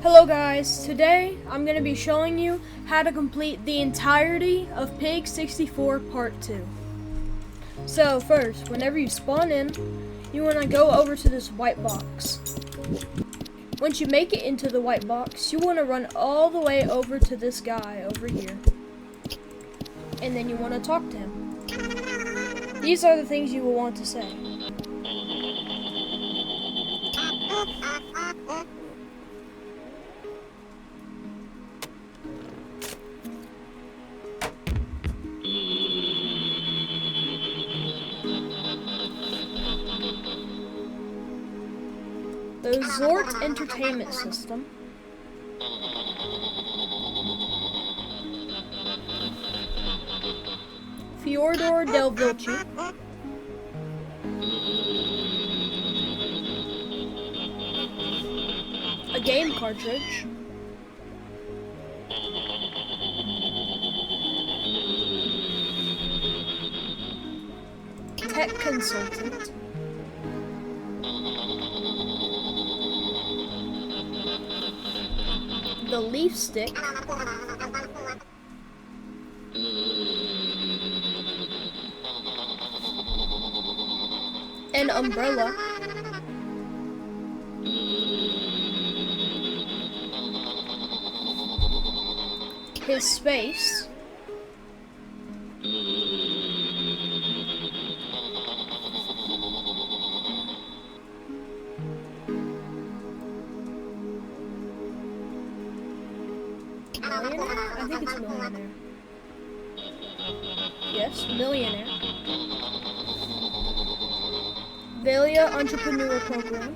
Hello guys, today I'm going to be showing you how to complete the entirety of Pig 64 Part 2. So first, whenever you spawn in, you want to go over to this white box. Once you make it into the white box, you want to run all the way over to this guy over here. And then you want to talk to him. These are the things you will want to say. The Resort Entertainment System. Fyodor Del Vilci. A game cartridge. Tech consultant. The leaf stick. An umbrella. His space. Millionaire? I think it's millionaire. Yes, millionaire. Valia Entrepreneur Program.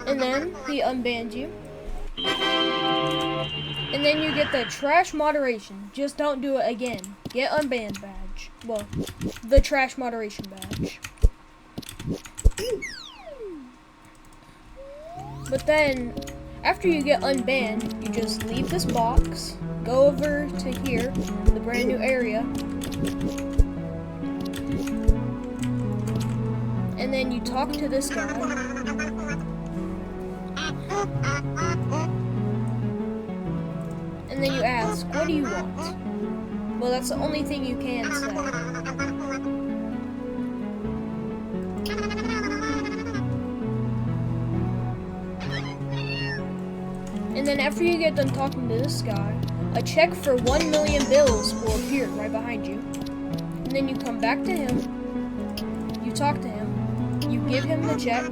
And then he unbans you. And then you get the trash moderation. Just don't do it again. Get unbanned badge. Well, the trash moderation badge. But then, after you get unbanned, you just leave this box, go over to here, the brand new area, and then you talk to this guy. And then you ask, what do you want? Well, that's the only thing you can say. And then after you get done talking to this guy, a check for 1 million bills will appear right behind you. And then you come back to him, you talk to him, you give him the check.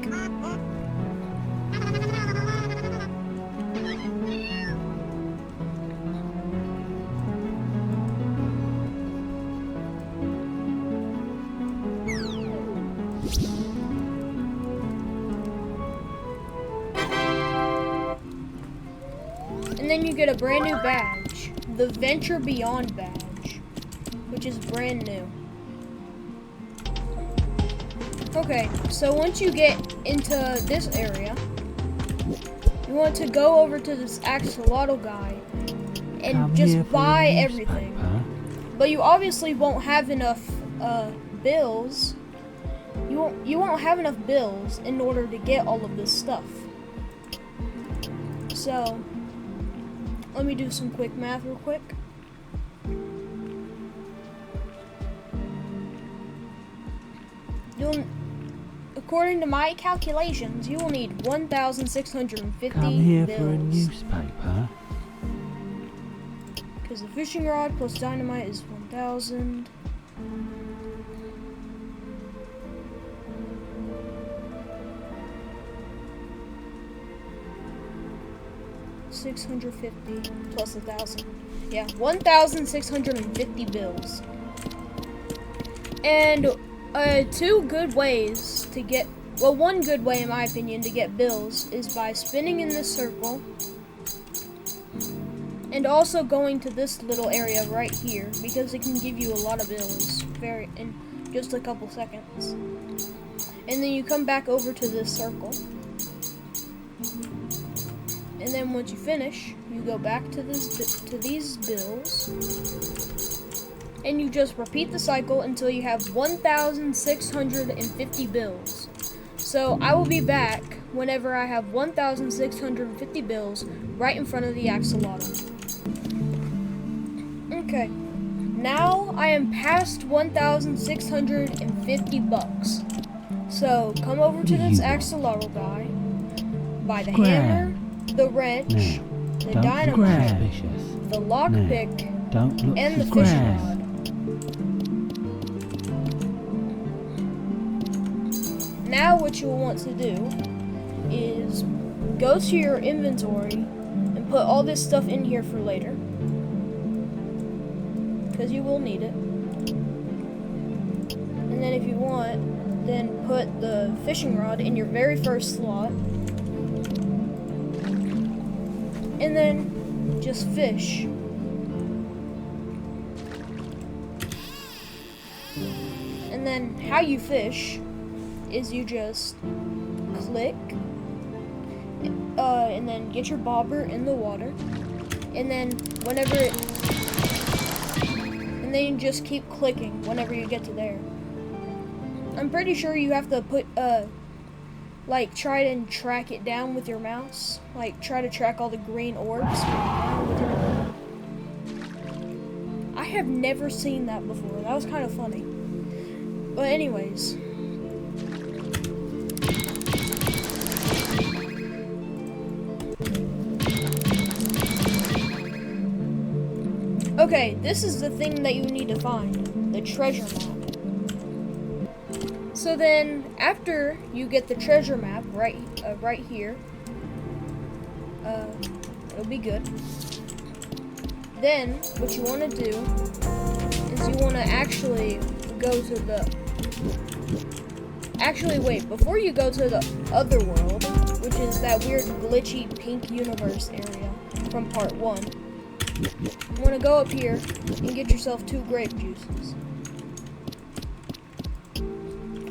And then you get a brand new badge, the Venture Beyond badge, which is brand new. Okay, so once you get into this area, you want to go over to this axolotl guy and just buy everything. But you obviously won't have enough bills. You won't have enough bills in order to get all of this stuff. So let me do some quick math real quick. According to my calculations, you will need 1,650 Come here bills. for a newspaper. Because the fishing rod plus dynamite is 1,000. $650 plus 1,000. Yeah, 1,650 bills. And two good ways to get, well, one good way in my opinion to get bills is by spinning in this circle and also going to this little area right here because it can give you a lot of bills in just a couple seconds. And then you come back over to this circle. And then once you finish, you go back to these bills, and you just repeat the cycle until you have 1,650 bills. So I will be back whenever I have 1,650 bills right in front of the axolotl. Okay, now I am past 1,650 bucks. So come over to this axolotl guy, buy the hammer, the wrench, the dynamite, the lockpick, and the fishing rod. Now what you'll want to do is go to your inventory and put all this stuff in here for later, because you will need it. And then if you want, then put the fishing rod in your very first slot, and then just fish. And then how you fish is you just click, and then get your bobber in the water, and then and then you just keep clicking whenever you get to there. I'm pretty sure you have to put, like, try and track it down with your mouse. Like, try to track all the green orbs with your... I have never seen that before. That was kind of funny. But anyways. Okay, this is the thing that you need to find. The treasure map. So then, after you get the treasure map right here, it'll be good. Then, what you want to do is you want to actually go to the... Actually, wait, before you go to the other world, which is that weird glitchy pink universe area from part 1, you want to go up here and get yourself 2 grape juices.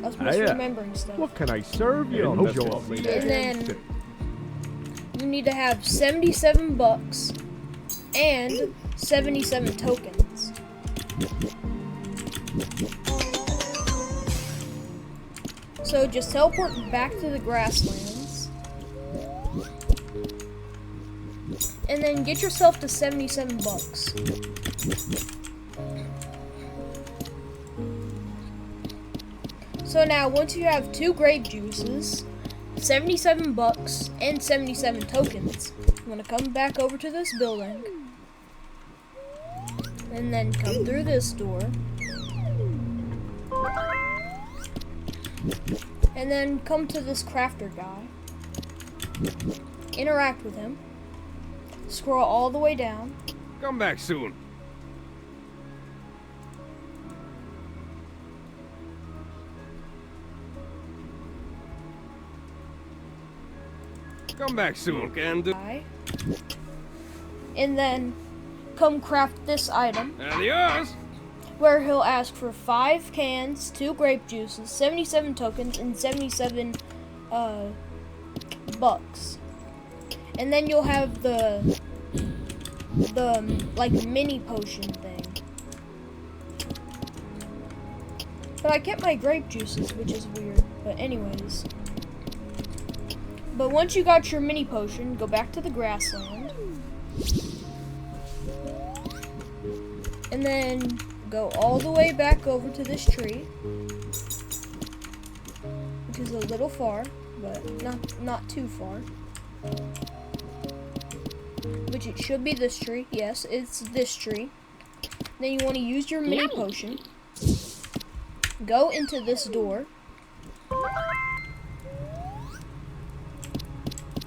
I was misremembering stuff. What can I serve you? And then you need to have 77 bucks and 77 tokens. So just teleport back to the grasslands, and then get yourself to 77 bucks. So now, once you have 2 grape juices, 77 bucks, and 77 tokens, you want to come back over to this building, and then come through this door, and then come to this crafter guy, interact with him, scroll all the way down. Come back soon. Come back soon, can do. And then come craft this item, Adios. where he'll ask for 5 cans, 2 grape juices, 77 tokens, and 77 bucks. And then you'll have the like mini potion thing. But I kept my grape juices, which is weird. But anyways. But once you got your mini potion, go back to the grassland. And then go all the way back over to this tree, which is a little far, but not too far. Which it should be this tree. Yes, it's this tree. Then you want to use your mini potion. Go into this door.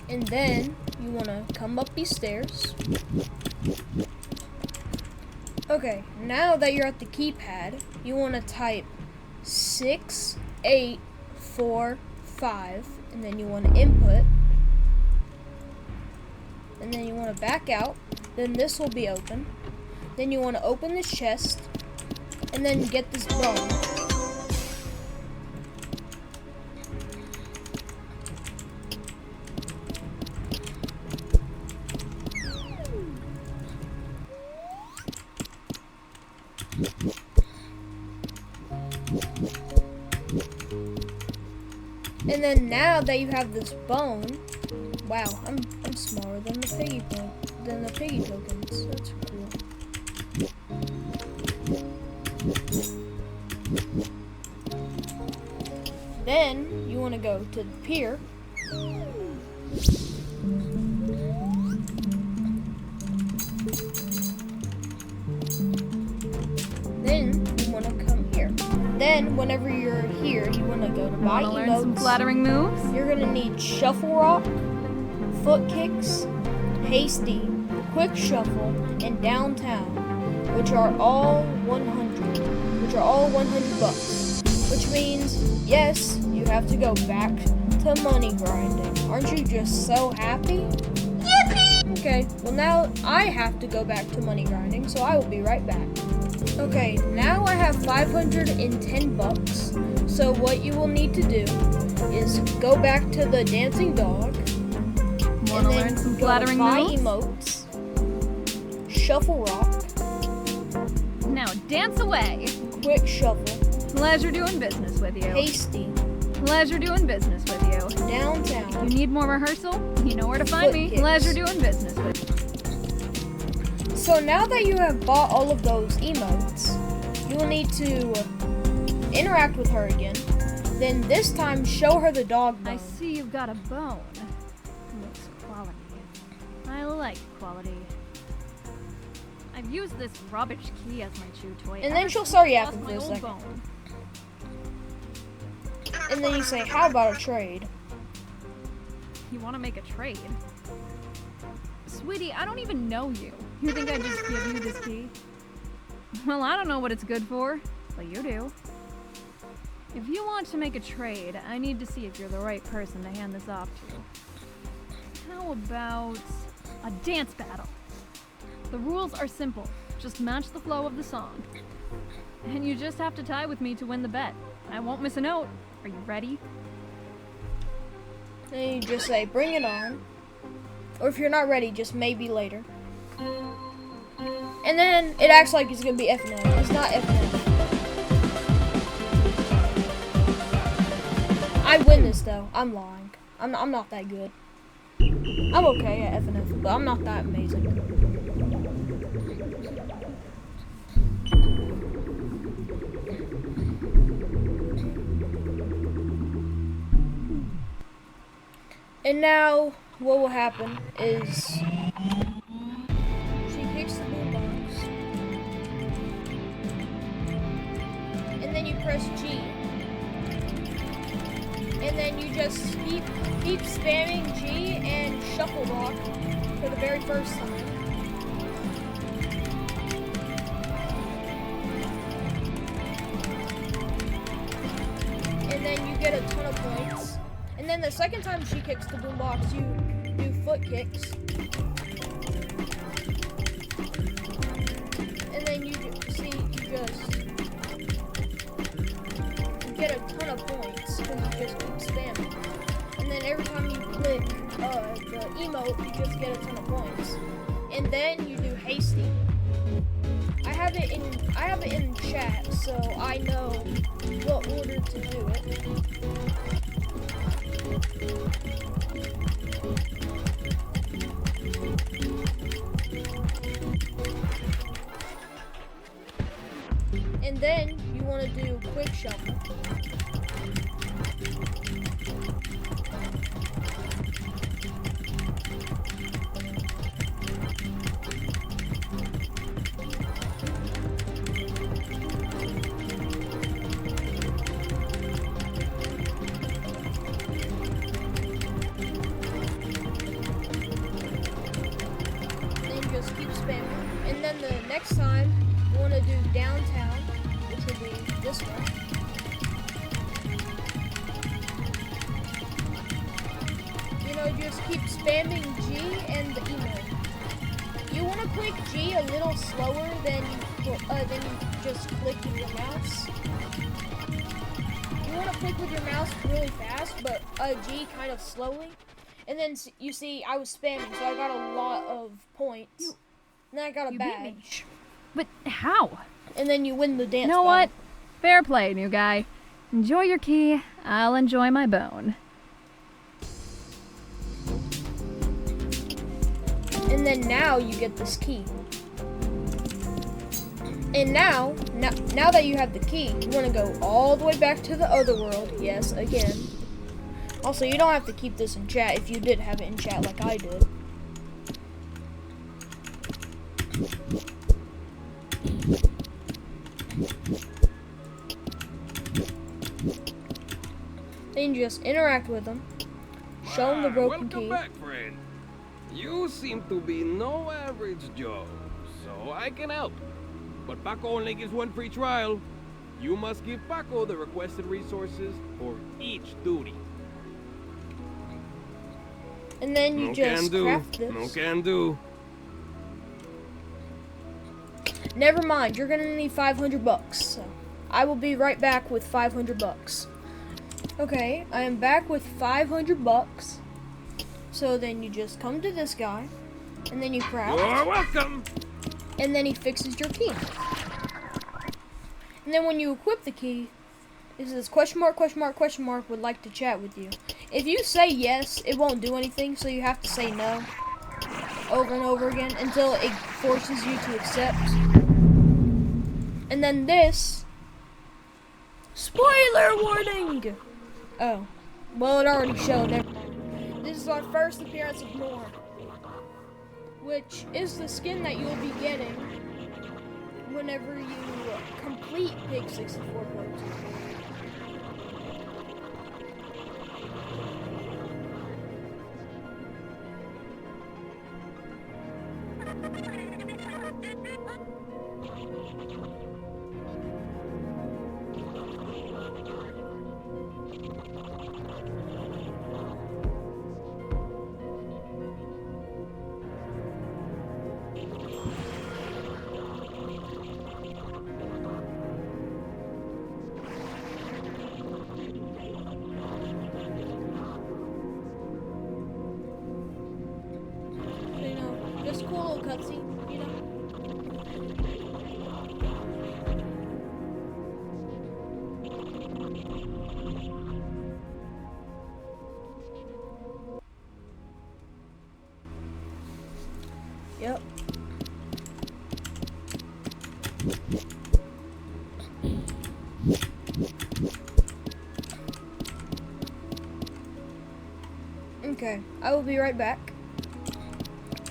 And then you want to come up these stairs. Okay, now that you're at the keypad, you want to type 6845, and then you want to input. And then you want to back out. Then this will be open. Then you want to open this chest, and then get this bone. And then now that you have this bone, wow, I'm smaller than the piggy tokens. That's cool. Then you want to go to the pier. Then you want to come here. Then whenever you're here, you want to go to buy Wanna learn some emotes. flattering moves? You're gonna need shuffle rock, foot kicks, hasty, quick shuffle, and downtown, which are all 100. Which are all 100 bucks. Which means, yes, you have to go back to money grinding. Aren't you just so happy? Yippee! Okay, well now I have to go back to money grinding, so I will be right back. Okay, now I have 510 bucks. So what you will need to do is go back to the dancing dog. Wanna and then learn some go flattering buy moves? emotes, shuffle rock, Now dance away. quick shuffle, Pleasure doing business with you. hasty, Pleasure doing business with you. downtown. You need more rehearsal? You know where to find Foot me. kicks. Pleasure doing business with you. So now that you have bought all of those emotes, you will need to interact with her again. Then this time show her the dog I bone. see you've got a bone. Looks quality. I like quality. I've used this rubbish key as my chew toy. And then ever she'll since start I yapping lost for my a old second. bone. And then you say, how about a trade? You want to make a trade? Sweetie, I don't even know you. You think I'd just give you this key? Well, I don't know what it's good for, but you do. If you want to make a trade, I need to see if you're the right person to hand this off to. How about a dance battle? The rules are simple. Just match the flow of the song. And you just have to tie with me to win the bet. I won't miss a note. Are you ready? Then you just say, bring it on. Or if you're not ready, just maybe later. And then it acts like it's gonna be F&F. It's not F&F. I win this though. I'm lying. I'm not that good. I'm okay at F&F, but I'm not that amazing. And now, what will happen is she kicks the boombox, and then you press G, and then you just keep spamming G and shuffle rock for the very first time. And then you get a ton of points. And then the second time she kicks the boombox, you do foot kicks. And then you just get a ton of points because you just keep spamming. And then every time you click the emote, you just get a ton of points. And then you do hasty. I have it in chat, so I know what order to do it. And then you want to do quick shuffle. Just keep spamming. And then the next time you want to do downtown, which will be this one. You know, just keep spamming G and the emote. You want to click G a little slower than you just click with your mouse. You want to click with your mouse really fast, but G kind of slowly. And then you see, I was spamming, so I got a lot of points. And then I got a badge. But how? And then you win the dance You know battle. what? Fair play, new guy. Enjoy your key, I'll enjoy my bone. And then now you get this key. And now that you have the key, you want to go all the way back to the other world. Yes, again. Also, you don't have to keep this in chat if you did have it in chat like I did. Then you just interact with them, show them the broken welcome key. back, friend. You seem to be no average Joe, so I can help. But Paco only gives one free trial. You must give Paco the requested resources for each duty. And then you No just can do. craft this. No can do. Never mind, you're gonna need 500 bucks. So I will be right back with 500 bucks. Okay, I am back with 500 bucks. So then you just come to this guy, and then you craft, You're welcome. and then he fixes your key. And then when you equip the key, it says question mark, would like to chat with you. If you say yes, it won't do anything, so you have to say no over and over again until it forces you to accept. And then this, spoiler warning! Oh, well, it already showed. Never mind. This is our first appearance of N0R, which is the skin that you'll be getting whenever you complete Pig 64 Part 2. You know, just cool little cutscene, you know? Yep. Okay, I will be right back.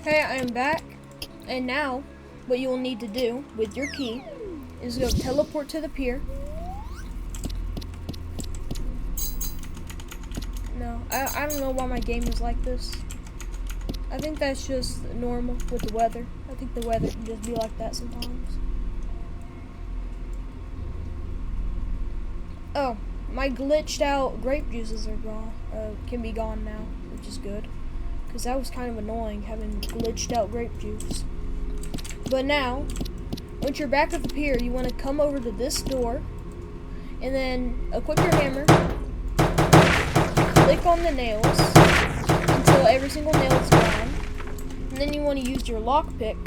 Hey, I am back, and now what you will need to do with your key is go teleport to the pier. No, I don't know why my game is like this. I think that's just normal with the weather. I think the weather can just be like that sometimes. Oh, my glitched out grape juices are gone. Can be gone now, which is good. Because that was kind of annoying, having glitched out grape juice. But now, once you're back at the pier, you want to come over to this door, and then equip your hammer, click on the nails until every single nail is gone, and then you want to use your lockpick,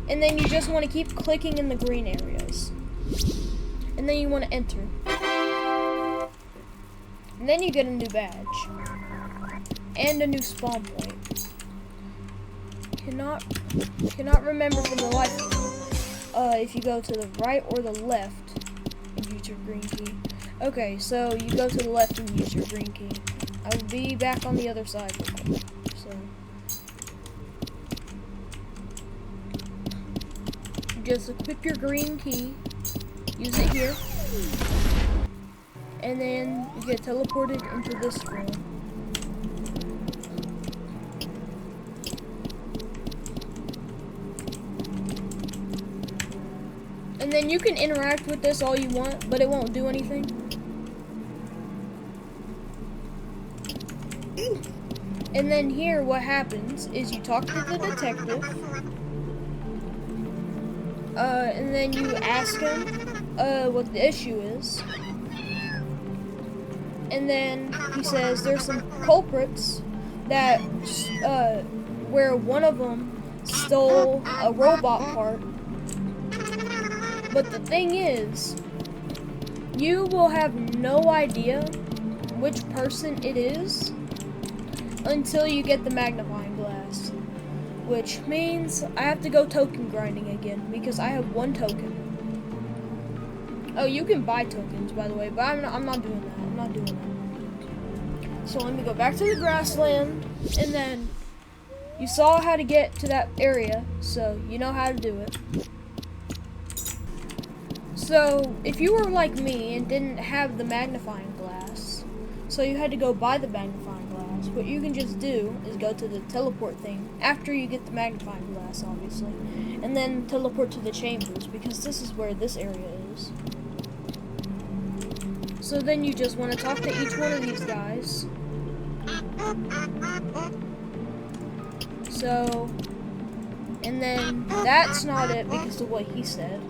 and then you just want to keep clicking in the green areas, and then you want to enter, and then you get a new badge. And a new spawn point. Cannot remember from the life of me, if you go to the right or the left and use your green key. Okay, so you go to the left and use your green key. I will be back on the other side real quick. So you just equip your green key, use it here, and then you get teleported into this room. And then you can interact with this all you want, but it won't do anything. And then here, what happens is you talk to the detective, and then you ask him what the issue is. And then he says there's some culprits that, where one of them stole a robot part. But the thing is, you will have no idea which person it is until you get the magnifying glass. Which means I have to go token grinding again because I have 1 token. Oh, you can buy tokens, by the way, but I'm not doing that. I'm not doing that. So let me go back to the grassland, and then you saw how to get to that area, so you know how to do it. So if you were like me and didn't have the magnifying glass, so you had to go buy the magnifying glass, what you can just do is go to the teleport thing after you get the magnifying glass, obviously, and then teleport to the chambers, because this is where this area is. So then you just want to talk to each one of these guys. So, and then that's not it because of what he said.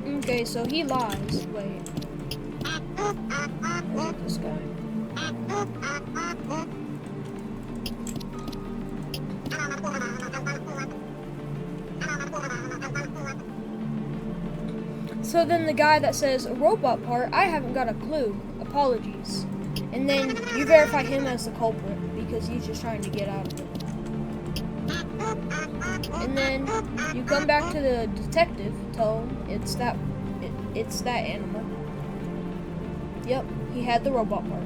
Okay, so he lies. Wait. Is it this guy? So then the guy that says a robot part, I haven't got a clue. Apologies. And then you verify him as the culprit because he's just trying to get out of it. And then you come back to the detective, tell him it's that animal. Yep, he had the robot part.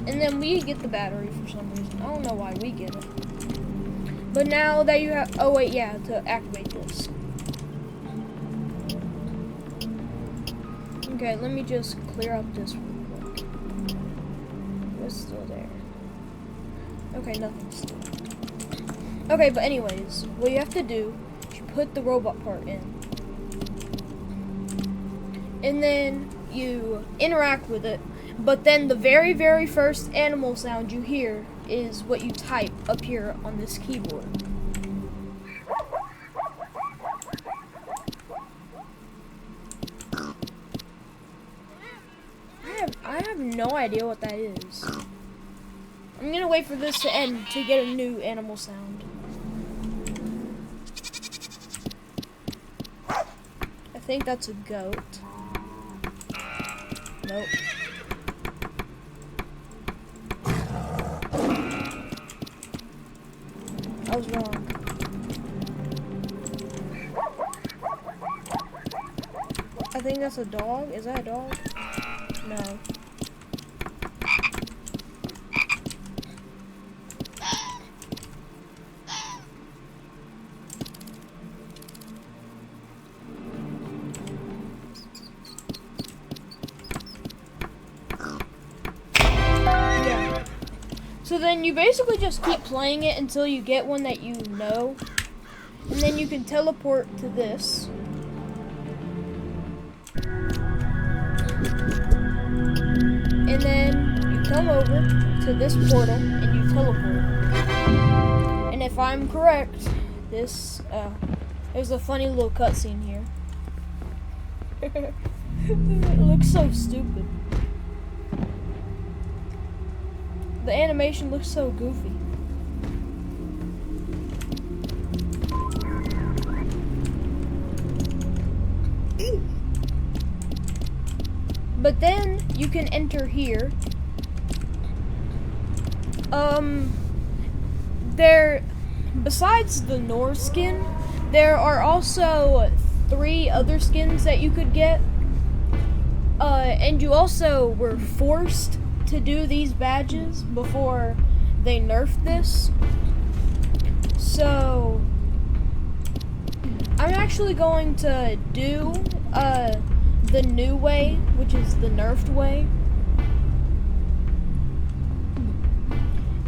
And then we get the battery for some reason. I don't know why we get it. But now that you have, oh wait, yeah, to activate this. Okay, let me just clear up this real quick. What's still there? Okay, nothing's still. Okay, but anyways, what you have to do is you put the robot part in. And then you interact with it. But then the very, very first animal sound you hear is what you type up here on this keyboard. I have no idea what that is. I'm gonna wait for this to end to get a new animal sound. I think that's a goat. Nope. I was wrong. I think that's a dog. Is that a dog? No. So then you basically just keep playing it until you get one that you know. And then you can teleport to this. And then you come over to this portal and you teleport. And if I'm correct, this, there's a funny little cutscene here. It looks so stupid. The animation looks so goofy. But then you can enter here. Besides the N0R skin, there are also 3 other skins that you could get. And you also were forced to do these badges before they nerfed this. So I'm actually going to do the new way, which is the nerfed way.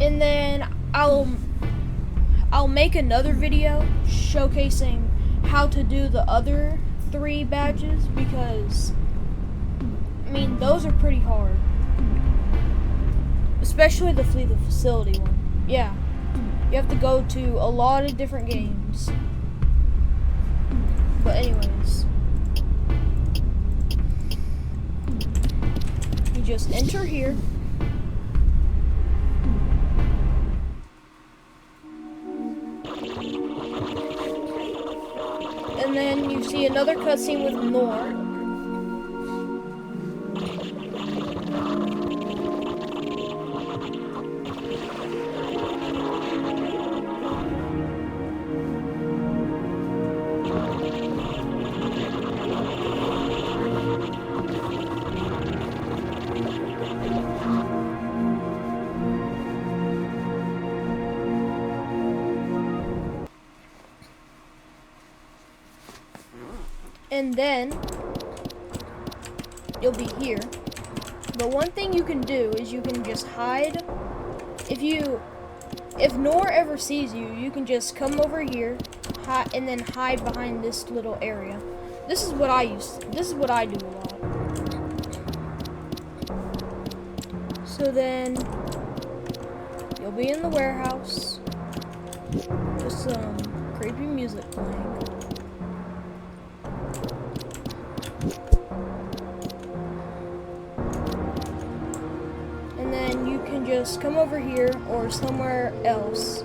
And then I'll make another video showcasing how to do the other 3 badges because I mean those are pretty hard. Especially the Flee the Facility one. Yeah. You have to go to a lot of different games. just enter here. And then you see another cutscene with N0R. And then you'll be here. But one thing you can do is you can just hide. If N0R ever sees you, you can just come over here, and then hide behind this little area. This is what I do a lot. So then you'll be in the warehouse. Just some creepy music playing. And then you can just come over here or somewhere else,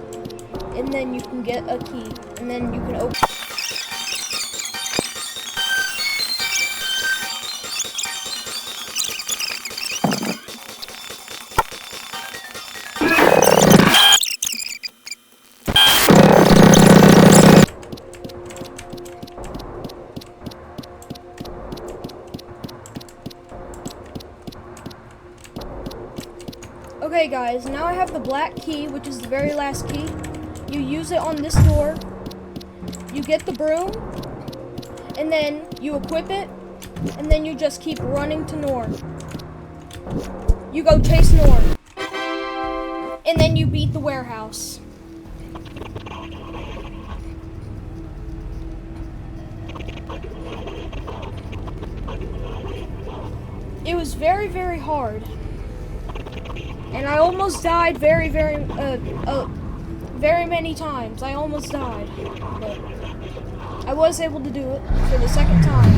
and then you can get a key, and then you can open. Okay guys, now I have the black key, which is the very last key. You use it on this door. You get the broom, and then you equip it, and then you just keep running to N0R. You go chase N0R. And then you beat the warehouse. It was very, very hard. And I almost died very many times. I almost died. But I was able to do it for the second time.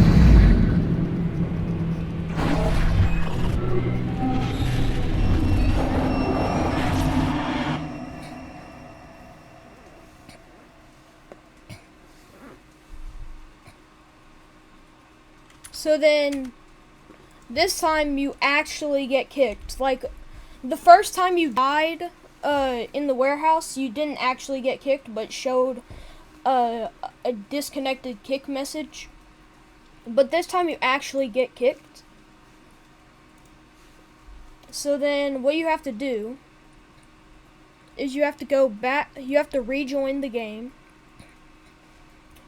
So then, this time you actually get kicked. Like, the first time you died in the warehouse, you didn't actually get kicked, but showed a disconnected kick message. But this time you actually get kicked. So then what you have to do is you have to go back, you have to rejoin the game.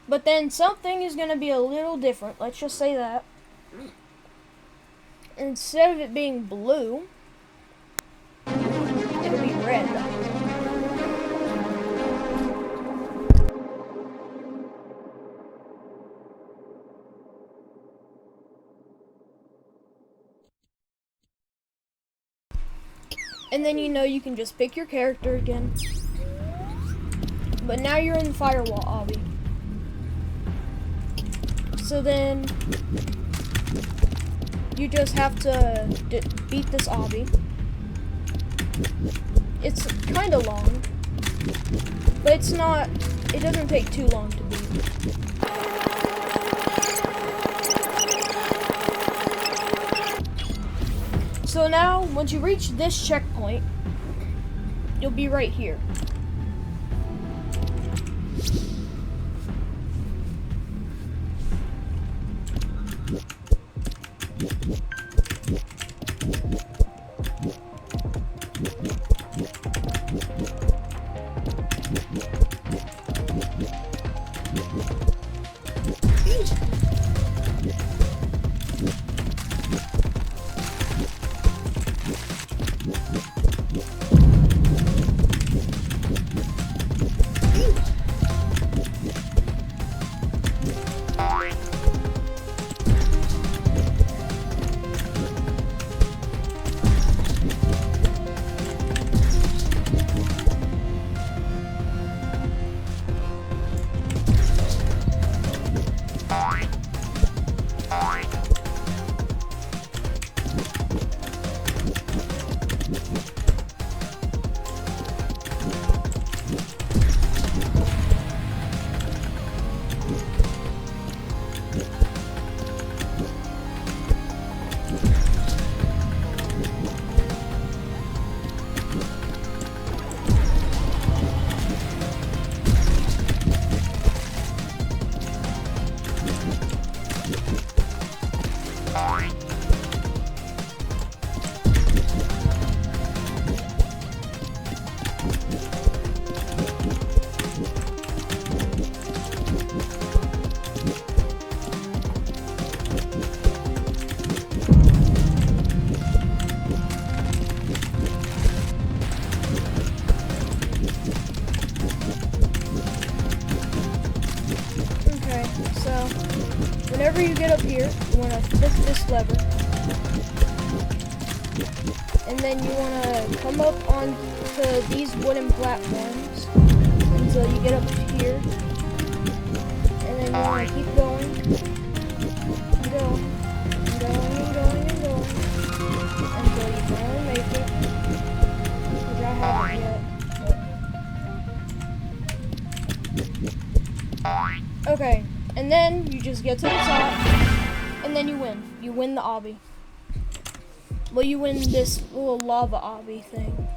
But then something is going to be a little different, let's just say that. Instead of it being blue, it'll be red. And then you can just pick your character again. But now you're in the firewall obby. So then you just have to beat this obby. It's kind of long, but it doesn't take too long to beat. So now, once you reach this checkpoint, you'll be right here. So, whenever you get up here, you want to flip this lever. And then you want to come up onto these wooden platforms until you get up here. And then you want to keep going. And going. And going and going and going. Until you finally make it. Which I haven't yet. Okay, and then you just get to the top, and then you win. You win the obby. Well, you win this little lava obby thing.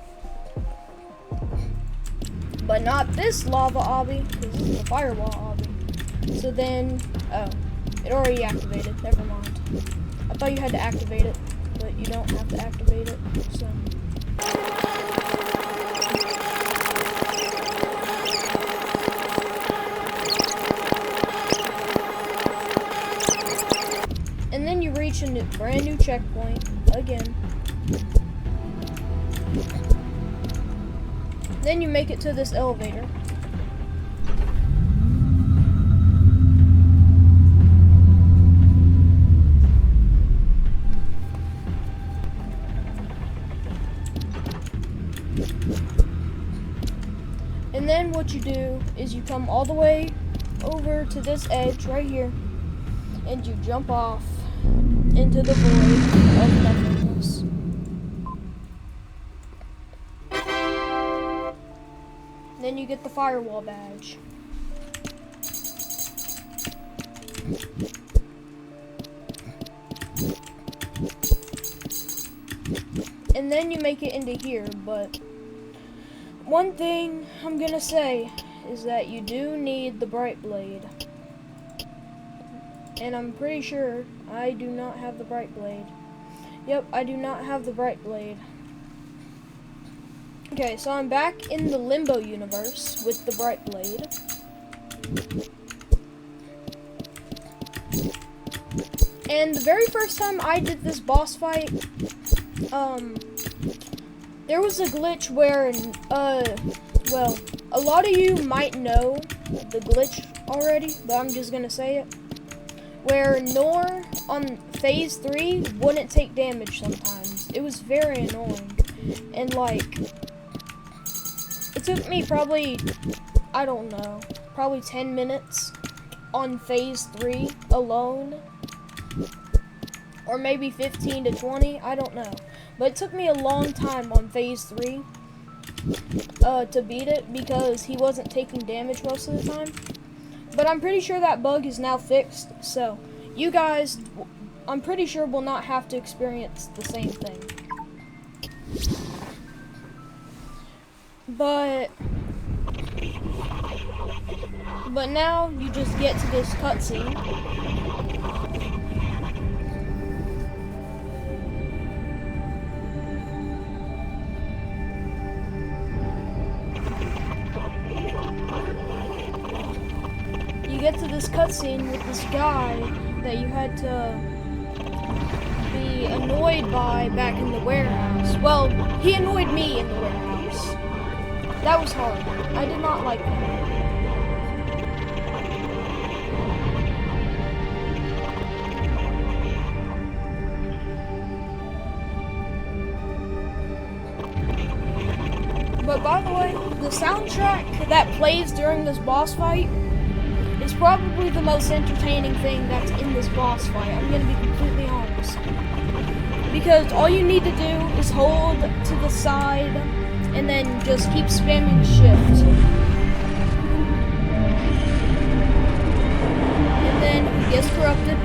But not this lava obby, this is the firewall obby. So then, oh, it already activated, never mind. I thought you had to activate it, but you don't have to activate it, so. And then you reach a brand new checkpoint again. Then you make it to this elevator. And then what you do is you come all the way over to this edge right here, and you jump off into the void of nothingness. Then you get the firewall badge. And then you make it into here, but one thing I'm gonna say is that you do need the bright blade. And I'm pretty sure I do not have the bright blade. Yep, I do not have the bright blade. Okay, so I'm back in the Limbo universe with the bright blade. And the very first time I did this boss fight, there was a glitch where, well, a lot of you might know the glitch already, but I'm just gonna say it. Where N0R on phase 3 wouldn't take damage sometimes. It was very annoying. And like, it took me probably, I don't know, probably 10 minutes on phase 3 alone. Or maybe 15 to 20, I don't know. But it took me a long time on phase 3 to beat it because he wasn't taking damage most of the time. But I'm pretty sure that bug is now fixed, so you guys, I'm pretty sure, will not have to experience the same thing. But now you just get to this cutscene. Get to this cutscene with this guy that you had to be annoyed by back in the warehouse. Well, he annoyed me in the warehouse. That was hard. I did not like that. But by the way, the soundtrack that plays during this boss fight is probably the most entertaining thing that's in this boss fight. I'm gonna be completely honest. Because all you need to do is hold to the side and then just keep spamming shift. And then he gets corrupted.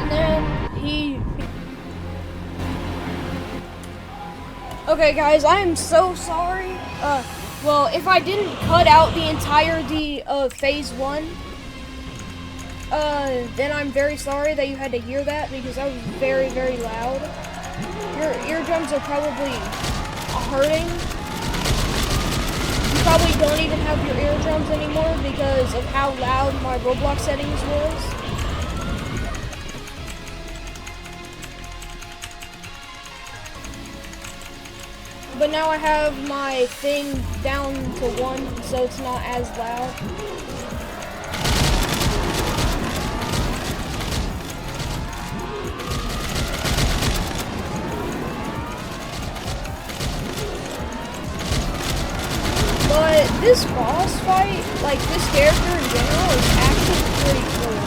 And then he... Okay guys, I am so sorry. Well, if I didn't cut out the entirety of phase 1, then I'm very sorry that you had to hear that because that was very, very loud. Your eardrums are probably hurting. You probably don't even have your eardrums anymore because of how loud my Roblox settings was. but now I have my thing down to 1, so it's not as loud. But this boss fight, like this character in general, is actually pretty cool.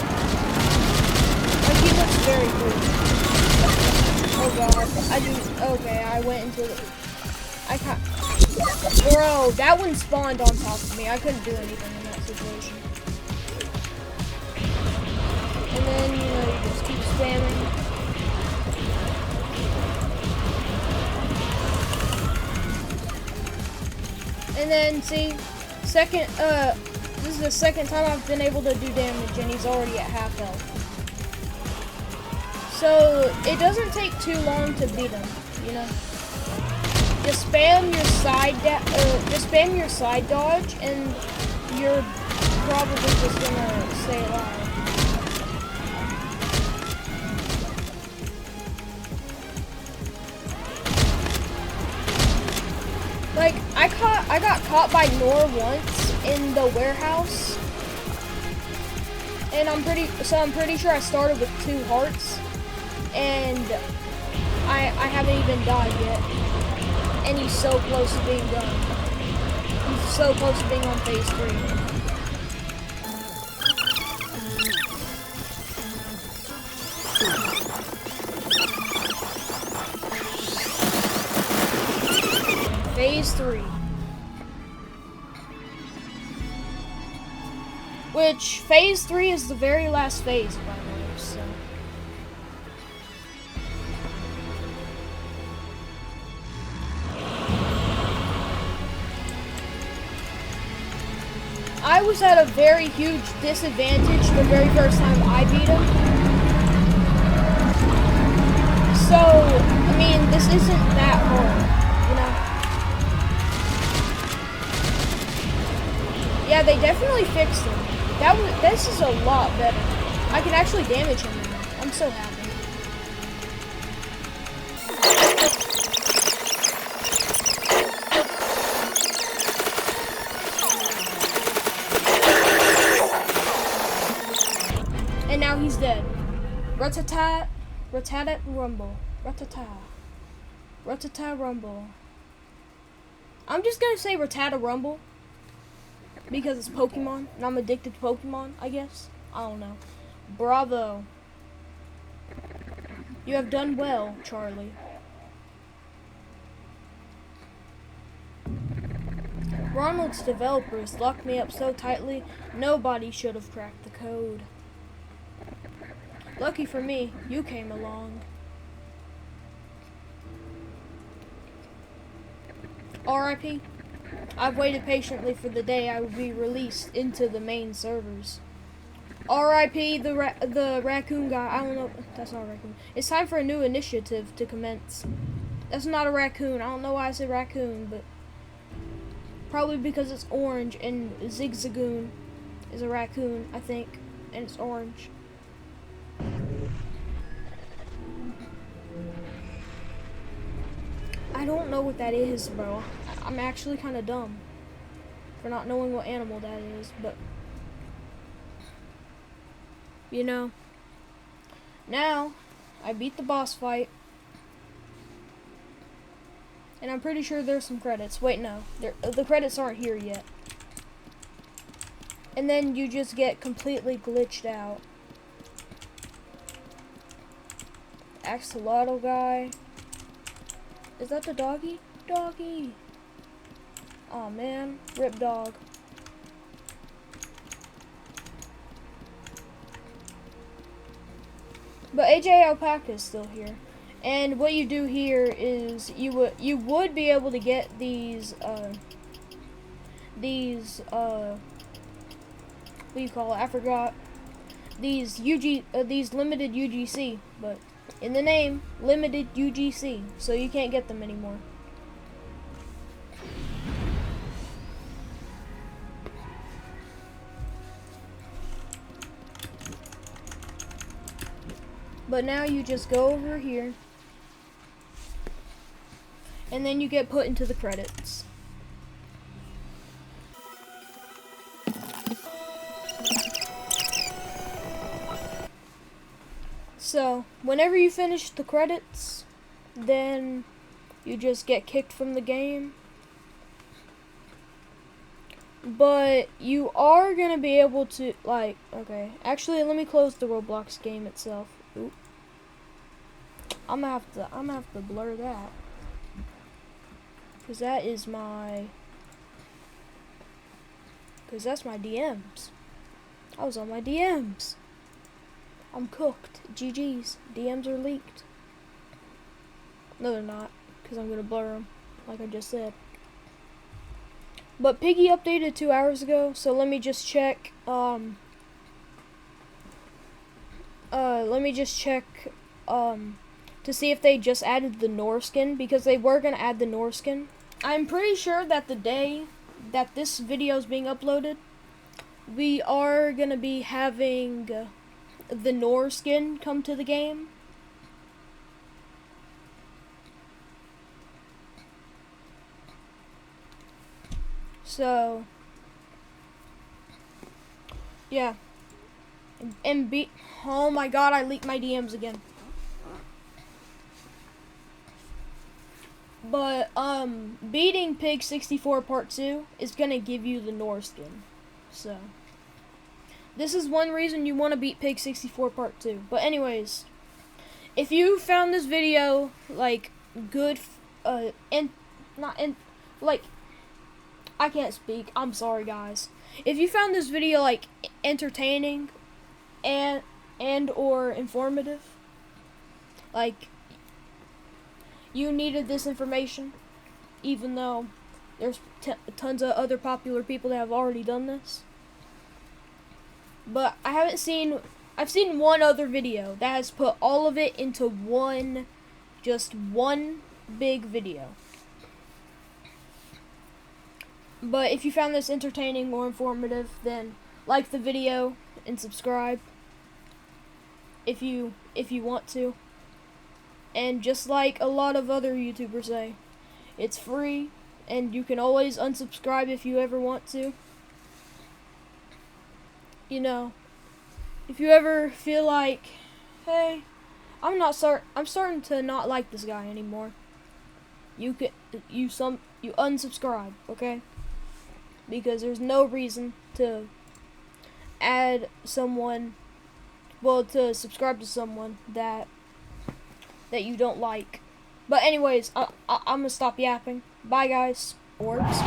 Like he looks very cool. Oh god, I didn't. Okay, I went into the. I can't. Bro, that one spawned on top of me. I couldn't do anything in that situation. And then you just keep spamming. And then see, this is the second time I've been able to do damage, and he's already at half health. So it doesn't take too long to beat him, you know. Just spam your side dodge, and you're probably just gonna stay alive. Like I got caught by N0R once in the warehouse, and I'm pretty sure I started with 2 hearts, and I haven't even died yet, and he's so close to being done. He's so close to being on phase 3. Phase 3. Which, phase 3 is the very last phase, by the way, so. I was at a very huge disadvantage the very first time I beat him. So, I mean, this isn't that hard. Yeah, they definitely fixed him. This is a lot better. I can actually damage him now. I'm so happy. And now he's dead. Rat-a-tat, rat-a-tat, rumble. Rat-a-tat. Rat-a-tat, rumble. I'm just gonna say rat-a-tat, rumble. Because it's Pokemon, and I'm addicted to Pokemon, I guess. I don't know. Bravo. You have done well, Charlie. Ronald's developers locked me up so tightly, nobody should have cracked the code. Lucky for me, you came along. R.I.P. I've waited patiently for the day I will be released into the main servers. R.I.P. the raccoon guy. I don't know. That's not a raccoon. It's time for a new initiative to commence. That's not a raccoon. I don't know why I said raccoon, but probably because it's orange and Zigzagoon is a raccoon, I think, and it's orange. I don't know what that is, bro. I'm actually kind of dumb for not knowing what animal that is, but you know. Now, I beat the boss fight, and I'm pretty sure there's some credits. Wait, no, the credits aren't here yet. And then you just get completely glitched out. Axolotl guy. Is that the doggy? Doggy! Aw, man. Rip dog. But AJ Alpaca is still here. And what you do here is you would be able to get these what do you call it? I forgot. These limited UGC, but in the name, limited UGC, so you can't get them anymore. But now you just go over here, and then you get put into the credits. So, whenever you finish the credits, then you just get kicked from the game. But you are gonna be able to, like, okay, actually, let me close the Roblox game itself. Oop. I'm gonna have to blur that, cause that's my DMs. I was on my DMs. I'm cooked. GG's. DMs are leaked. No, they're not, cause I'm gonna blur them, like I just said. But Piggy updated 2 hours ago, so let me just check. Let me just check. To see if they just added the N0R skin, because they were gonna add the N0R skin. I'm pretty sure that the day that this video is being uploaded, we are gonna be having the N0R skin come to the game. So, yeah. Oh my god, I leaked my DMs again. But, beating Pig 64 Part 2 is gonna give you the N0R skin. So, this is one reason you want to beat Pig 64 Part 2. But anyways, if you found this video, like, good, I can't speak. I'm sorry, guys. If you found this video, like, entertaining and or informative, like, you needed this information, even though there's tons of other popular people that have already done this. But I've seen one other video that has put all of it into just one big video. But if you found this entertaining or informative, then like the video and subscribe if you want to. And just like a lot of other YouTubers say, it's free and you can always unsubscribe if you ever want to. You know, if you ever feel like, hey, I'm starting to not like this guy anymore, you unsubscribe, okay? Because there's no reason to to subscribe to someone that you don't like. But anyways, I'm gonna stop yapping. Bye, guys. Orbs.